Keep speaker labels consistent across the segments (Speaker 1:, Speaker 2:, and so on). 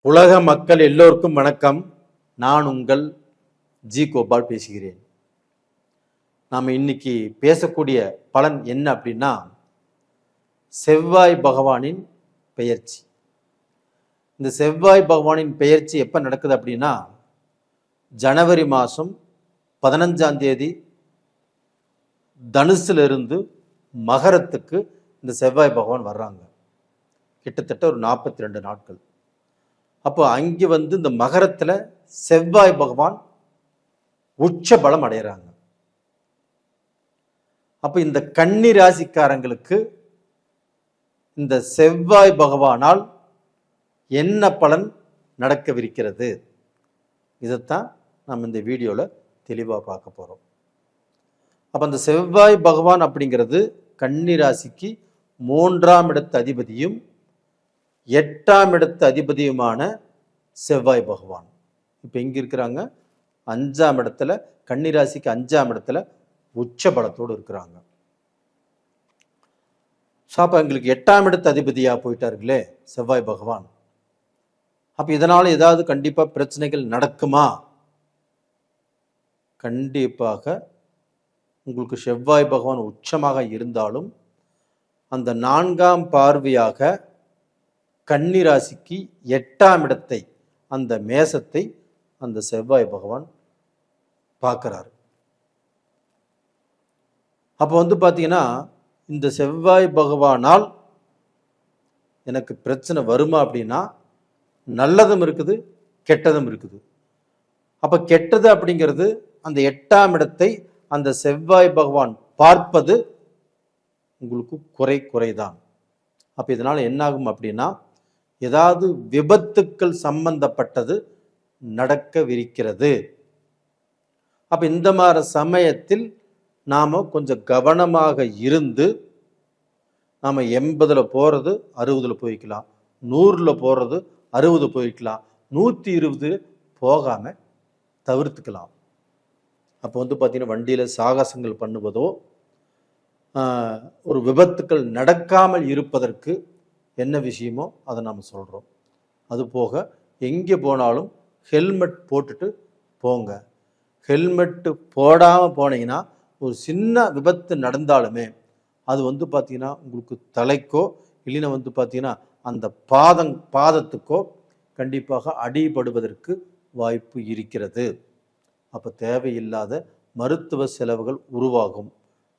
Speaker 1: உலக மக்கள் எல்லோருக்கும் வணக்கம். நான் உங்கள் ஜி கோபால் பேசுகிறேன். நாம் இன்னைக்கு பேசக்கூடிய பலன் என்ன அப்படின்னா, செவ்வாய் பகவானின் பெயர்ச்சி. இந்த செவ்வாய் பகவானின் பெயர்ச்சி எப்போ நடக்குது அப்படின்னா, ஜனவரி மாதம் 15ஆம் தேதி தனுசிலிருந்து மகரத்துக்கு இந்த செவ்வாய் பகவான் வர்றாங்க. கிட்டத்தட்ட ஒரு 42 நாட்கள். அப்போ அங்கே இந்த மகரத்தில் செவ்வாய் பகவான் உச்ச பலம் அடைகிறாங்க. அப்போ இந்த கன்னி ராசிக்காரங்களுக்கு இந்த செவ்வாய் பகவானால் என்ன பலன் நடக்கவிருக்கிறது, இதைத்தான் நம்ம இந்த வீடியோவில் தெளிவாக பார்க்க போகிறோம். அப்போ அந்த செவ்வாய் பகவான் அப்படிங்கிறது கன்னி ராசிக்கு 3ஆம் இடத்து அதிபதியும் 8ஆம் இடத்து அதிபதியுமான செவ்வாய் பகவான் இப்போ எங்கே இருக்கிறாங்க? 5ஆம் இடத்துல, கன்னிராசிக்கு 5ஆம் இடத்துல உச்ச பலத்தோடு இருக்கிறாங்க. ஸோ அப்போ எங்களுக்கு 8ஆம் இடத்து அதிபதியாக போயிட்டார்களே செவ்வாய் பகவான். அப்போ இதனால் ஏதாவது கண்டிப்பாக பிரச்சனைகள் நடக்குமா? கண்டிப்பாக உங்களுக்கு செவ்வாய் பகவான் உச்சமாக இருந்தாலும் அந்த 4ஆம் பார்வையாக கன்னிராசிக்கு 8ஆம் இடத்தை, அந்த மேசத்தை அந்த செவ்வாய் பகவான் பார்க்கிறார். அப்போ பார்த்தீங்கன்னா, இந்த செவ்வாய் பகவானால் எனக்கு பிரச்சனை வருமா அப்படின்னா, நல்லதும் இருக்குது கெட்டதும் இருக்குது. அப்போ கெட்டது அப்படிங்கிறது அந்த 8ஆம் இடத்தை அந்த செவ்வாய் பகவான் பார்ப்பது உங்களுக்கு குறைதான். அப்போ இதனால் என்னாகும் அப்படின்னா, ஏதாவது விபத்துக்கள் சம்பந்தப்பட்டது நடக்கவிருக்கிறது. அப்போ இந்த மாதிரி சமயத்தில் நாம் கொஞ்சம் கவனமாக இருந்து, நாம் 80ல் போகிறது 60ல் போய்க்கலாம், 100ல் போகிறது 60 போய்க்கலாம், 120 போகாமல் தவிர்த்துக்கலாம். அப்போ பார்த்தீங்கன்னா, வண்டியில் சாகசங்கள் பண்ணுவதோ, ஒரு விபத்துக்கள் நடக்காமல் இருப்பதற்கு என்ன விஷயமோ அதை நாம் சொல்கிறோம். அது போக எங்கே போனாலும் ஹெல்மெட் போட்டுட்டு போங்க. ஹெல்மெட்டு போடாமல் போனீங்கன்னா ஒரு சின்ன விபத்து நடந்தாலுமே அது பார்த்திங்கன்னா உங்களுக்கு தலைக்கோ இல்லைன்னா பார்த்திங்கன்னா அந்த பாதத்துக்கோ கண்டிப்பாக அடிபடுவதற்கு வாய்ப்பு இருக்கிறது. அப்போ தேவையில்லாத மருத்துவ செலவுகள் உருவாகும்.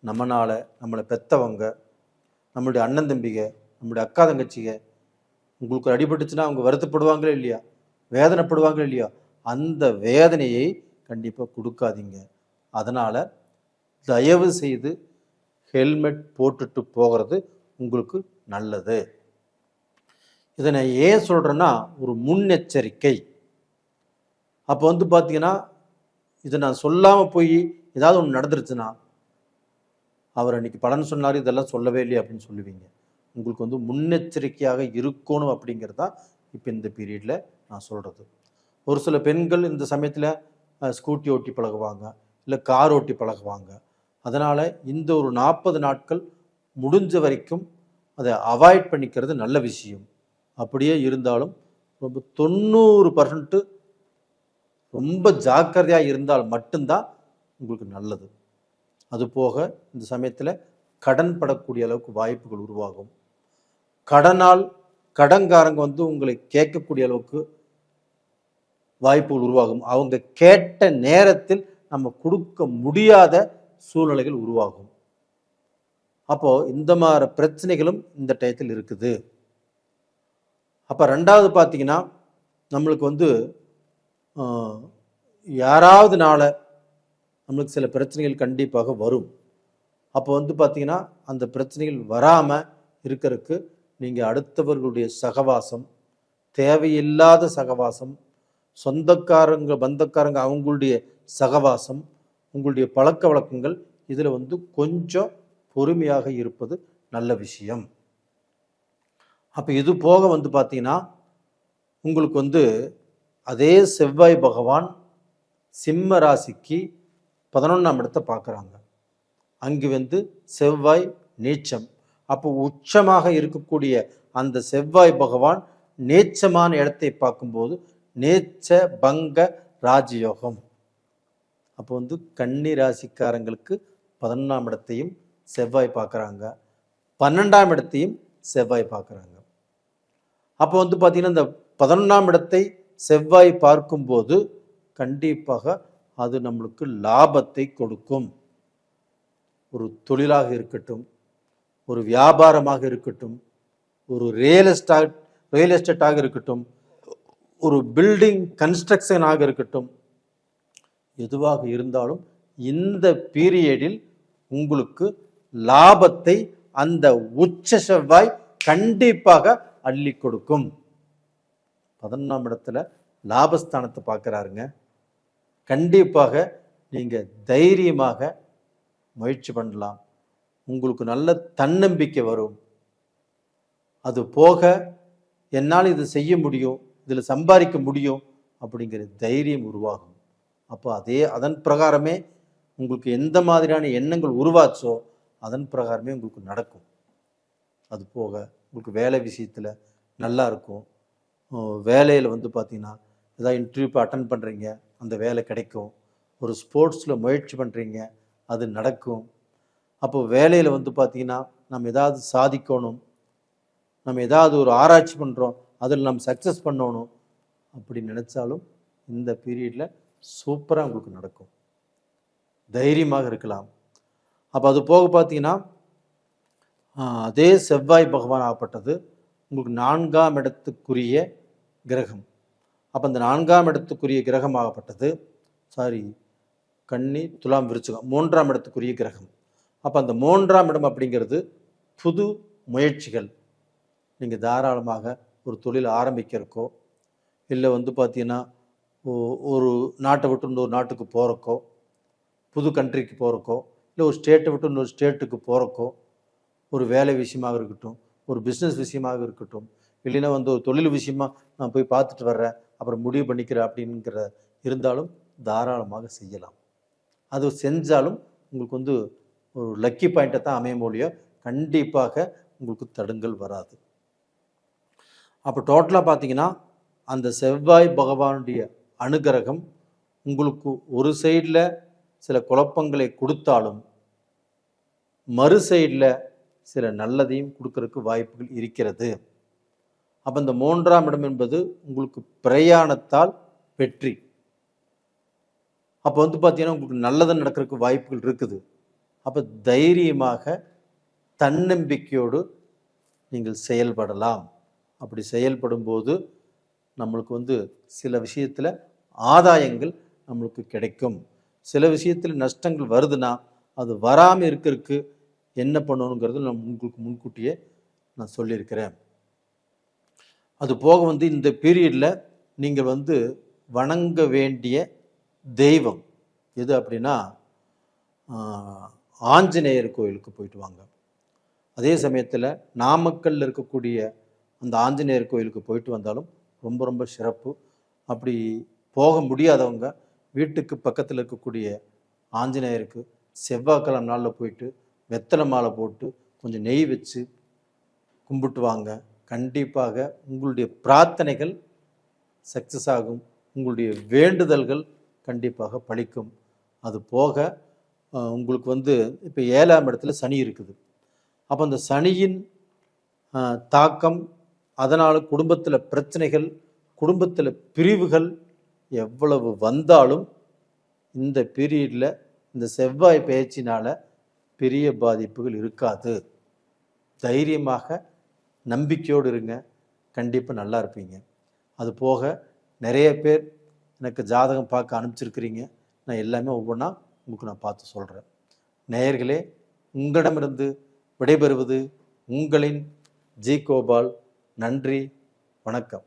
Speaker 1: நம்மளை பெற்றவங்க, நம்மளுடைய அண்ணன் தம்பிங்க, நம்முடைய அக்கா தங்கச்சிங்க, உங்களுக்கு அடிபட்டுச்சுன்னா அவங்க வருத்தப்படுவாங்களே இல்லையா, வேதனைப்படுவாங்களே இல்லையா, அந்த வேதனையை கண்டிப்பாக கொடுக்காதீங்க. அதனால் தயவு செய்து ஹெல்மெட் போட்டுட்டு போகிறது உங்களுக்கு நல்லது. இதை நான் ஏன் சொல்கிறேன்னா, ஒரு முன்னெச்சரிக்கை. அப்போ பார்த்தீங்கன்னா, இதை நான் சொல்லாமல் போய் ஏதாவது ஒன்று நடந்துருச்சுன்னா, அவர் அன்றைக்கி பலன் சொன்னார் இதெல்லாம் சொல்லவே இல்லையா அப்படின்னு சொல்லுவீங்க. உங்களுக்கு முன்னெச்சரிக்கையாக இருக்கணும் அப்படிங்கிறது தான் இப்போ இந்த பீரியடில் நான் சொல்கிறது. ஒரு சில பெண்கள் இந்த சமயத்தில் ஸ்கூட்டி ஓட்டி பழகுவாங்க, இல்லை கார் ஓட்டி பழகுவாங்க. அதனால் இந்த ஒரு 40 நாட்கள் முடிஞ்ச வரைக்கும் அதை அவாய்ட் பண்ணிக்கிறது நல்ல விஷயம். அப்படியே இருந்தாலும் ரொம்ப 90% ரொம்ப ஜாக்கிரதையாக இருந்தால் மட்டும்தான் உங்களுக்கு நல்லது. அதுபோக இந்த சமயத்தில் கடன் படக்கூடிய அளவுக்கு வாய்ப்புகள் உருவாகும். கடன்காரங்க உங்களை கேட்கக்கூடிய அளவுக்கு வாய்ப்புகள் உருவாகும். அவங்க கேட்ட நேரத்தில் நம்ம கொடுக்க முடியாத சூழ்நிலைகள் உருவாகும். அப்போ இந்த மாதிரி பிரச்சனைகளும் இந்த டயத்தில் இருக்குது. அப்போ 2வது பார்த்தீங்கன்னா, நம்மளுக்கு யாராவது நாளை நம்மளுக்கு சில பிரச்சனைகள் கண்டிப்பாக வரும். அப்போ பார்த்தீங்கன்னா, அந்த பிரச்சனைகள் வராமல் இருக்கிறதுக்கு நீங்கள் அடுத்தவர்களுடைய சகவாசம், தேவையில்லாத சகவாசம், பந்தக்காரங்க அவங்களுடைய சகவாசம், உங்களுடைய பழக்க வழக்கங்கள், இதில் கொஞ்சம் பொறுமையாக இருப்பது நல்ல விஷயம். அப்போ இது போக பார்த்தீங்கன்னா, உங்களுக்கு அதே செவ்வாய் பகவான் சிம்ம ராசிக்கு 11ஆம் இடத்தை பார்க்குறாங்க. அங்கு செவ்வாய் நீச்சம். அப்போ உச்சமாக இருக்கக்கூடிய அந்த செவ்வாய் பகவான் நேச்சமான இடத்தை பார்க்கும்போது நேச்ச பங்க ராஜயோகம். அப்போ வந்து கன்னி ராசிக்காரங்களுக்கு 11ஆம் இடத்தையும் செவ்வாய் பார்க்குறாங்க, 12ஆம் இடத்தையும் செவ்வாய் பார்க்குறாங்க. அப்போ வந்து பார்த்தீங்கன்னா இந்த 11ஆம் இடத்தை செவ்வாய் பார்க்கும்போது கண்டிப்பாக அது நம்மளுக்கு லாபத்தை கொடுக்கும். ஒரு தொழிலாக இருக்கட்டும், ஒரு வியாபாரமாக இருக்கட்டும், ஒரு ரியல் எஸ்டேட்டாக இருக்கட்டும், ஒரு பில்டிங் கன்ஸ்ட்ரக்ஷனாக இருக்கட்டும், எதுவாக இருந்தாலும் இந்த பீரியடில் உங்களுக்கு லாபத்தை அந்த உச்ச செவ்வாய் கண்டிப்பாக அள்ளி கொடுக்கும். 11ஆம் இடத்துல லாபஸ்தானத்தை பார்க்குறாருங்க. கண்டிப்பாக நீங்கள் தைரியமாக முயற்சி பண்ணலாம். உங்களுக்கு நல்ல தன்னம்பிக்கை வரும். அது போக என்னால் இது செய்ய முடியும், இதில் சம்பாதிக்க முடியும் அப்படிங்கிற தைரியம் உருவாகும். அப்போ அதன் பிரகாரமே உங்களுக்கு எந்த மாதிரியான எண்ணங்கள் உருவாச்சோ அதன் பிரகாரமே உங்களுக்கு நடக்கும். அது போக உங்களுக்கு வேலை விஷயத்தில் நல்லா இருக்கும். வேலையில் வந்து பார்த்தீங்கன்னா ஏதாவது இன்டர்வியூ அட்டன் பண்ணுறீங்க, அந்த வேலை கிடைக்கும். ஒரு ஸ்போர்ட்ஸில் முயற்சி பண்ணுறீங்க, அது நடக்கும். அப்போ வேலையில் வந்து பார்த்தீங்கன்னா நம்ம ஏதாவது சாதிக்கணும், நம்ம ஏதாவது ஒரு ஆராய்ச்சி பண்ணுறோம், அதில் நம்ம சக்ஸஸ் பண்ணணும் அப்படி நினச்சாலும் இந்த பீரியடில் சூப்பராக உங்களுக்கு நடக்கும். தைரியமாக இருக்கலாம். அப்போ அது போக பார்த்தீங்கன்னா அதே செவ்வாய் பகவான் ஆகப்பட்டது உங்களுக்கு 4ஆம் இடத்துக்குரிய கிரகம். அப்போ அந்த 4ஆம் இடத்துக்குரிய கிரகம் ஆகப்பட்டது கன்னி, துலாம், விருச்சிகம் 3ஆம் இடத்துக்குரிய கிரகம். அப்போ அந்த 3ஆம் இடம் அப்படிங்கிறது புது முயற்சிகள். நீங்கள் தாராளமாக ஒரு தொழில் ஆரம்பிக்கிறக்கோ, இல்லை வந்து பார்த்தீங்கன்னா ஒரு நாட்டை விட்டு இன்னொரு நாட்டுக்கு போகிறக்கோ, புது கண்ட்ரிக்கு போகிறக்கோ, இல்லை ஒரு ஸ்டேட்டை விட்டு இன்னொரு ஸ்டேட்டுக்கு போகிறக்கோ, ஒரு வேலை விஷயமாக இருக்கட்டும், ஒரு பிஸ்னஸ் விஷயமாக இருக்கட்டும், இல்லைன்னா வந்து ஒரு தொழில் விஷயமாக நான் போய் பார்த்துட்டு வர்றேன் அப்புறம் முடிவு பண்ணிக்கிறேன் அப்படிங்கிற இருந்தாலும் தாராளமாக செய்யலாம். அது செஞ்சாலும் உங்களுக்கு வந்து ஒரு லக்கி பாயிண்ட்டை தான் அமைய முடியும். கண்டிப்பாக உங்களுக்கு தடுங்கல் வராது. அப்போ டோட்டலாக பார்த்தீங்கன்னா அந்த செவ்வாய் பகவானுடைய அனுகிரகம் உங்களுக்கு ஒரு சைடில் சில குழப்பங்களை கொடுத்தாலும் மறு சைடில் சில நல்லதையும் கொடுக்கறதுக்கு வாய்ப்புகள் இருக்கிறது. அப்போ இந்த 3ஆம் இடம் என்பது உங்களுக்கு பிரயாணத்தால் வெற்றி. அப்போ வந்து பார்த்தீங்கன்னா உங்களுக்கு நல்லது நடக்கிறதுக்கு வாய்ப்புகள் இருக்குது. அப்போ தைரியமாக தன்னம்பிக்கையோடு நீங்கள் செயல்படலாம். அப்படி செயல்படும்போது நம்மளுக்கு வந்து சில விஷயத்தில் ஆதாயங்கள் நம்மளுக்கு கிடைக்கும். சில விஷயத்தில் நஷ்டங்கள் வருதுன்னா அது வராமல் இருக்கிறதுக்கு என்ன பண்ணணுங்கிறது நான் உங்களுக்கு முன்கூட்டியே நான் சொல்லியிருக்கிறேன். அது போக வந்து இந்த பீரியடில் நீங்கள் வந்து வணங்க வேண்டிய தெய்வம் எது அப்படின்னா ஆஞ்சநேயர் கோயிலுக்கு போயிட்டு வாங்க. அதே சமயத்தில் நாமக்கல்லில் இருக்கக்கூடிய அந்த ஆஞ்சநேயர் கோயிலுக்கு போயிட்டு வந்தாலும் ரொம்ப ரொம்ப சிறப்பு. அப்படி போக முடியாதவங்க வீட்டுக்கு பக்கத்தில் இருக்கக்கூடிய ஆஞ்சநேயருக்கு செவ்வாய்க்கிழமை நாளில் போயிட்டு வெத்தலை மாலை போட்டு கொஞ்சம் நெய் வச்சு கும்பிட்டு வாங்க. கண்டிப்பாக உங்களுடைய பிரார்த்தனைகள் சக்ஸஸ் ஆகும், உங்களுடைய வேண்டுதல்கள் கண்டிப்பாக பலிக்கும். அது போக உங்களுக்கு வந்து இப்போ 7ஆம் இடத்துல சனி இருக்குது. அப்போ அந்த சனியின் தாக்கம், அதனால் குடும்பத்தில் பிரச்சனைகள், குடும்பத்தில் பிரிவுகள் எவ்வளவு வந்தாலும் இந்த பீரியடில் இந்த செவ்வாய் பயிற்சினால் பெரிய பாதிப்புகள் இருக்காது. தைரியமாக நம்பிக்கையோடு இருங்க, கண்டிப்பாக நல்லா இருப்பீங்க. அது போக நிறைய பேர் எனக்கு ஜாதகம் பார்க்க அனுப்பிச்சிருக்கிறீங்க. நான் எல்லாமே ஒவ்வொன்றா உங்களுக்கு நான் பார்த்து சொல்கிறேன். நேயர்களே, உங்களிடமிருந்து விடைபெறுவது உங்களின் ஜி கோபால். நன்றி, வணக்கம்.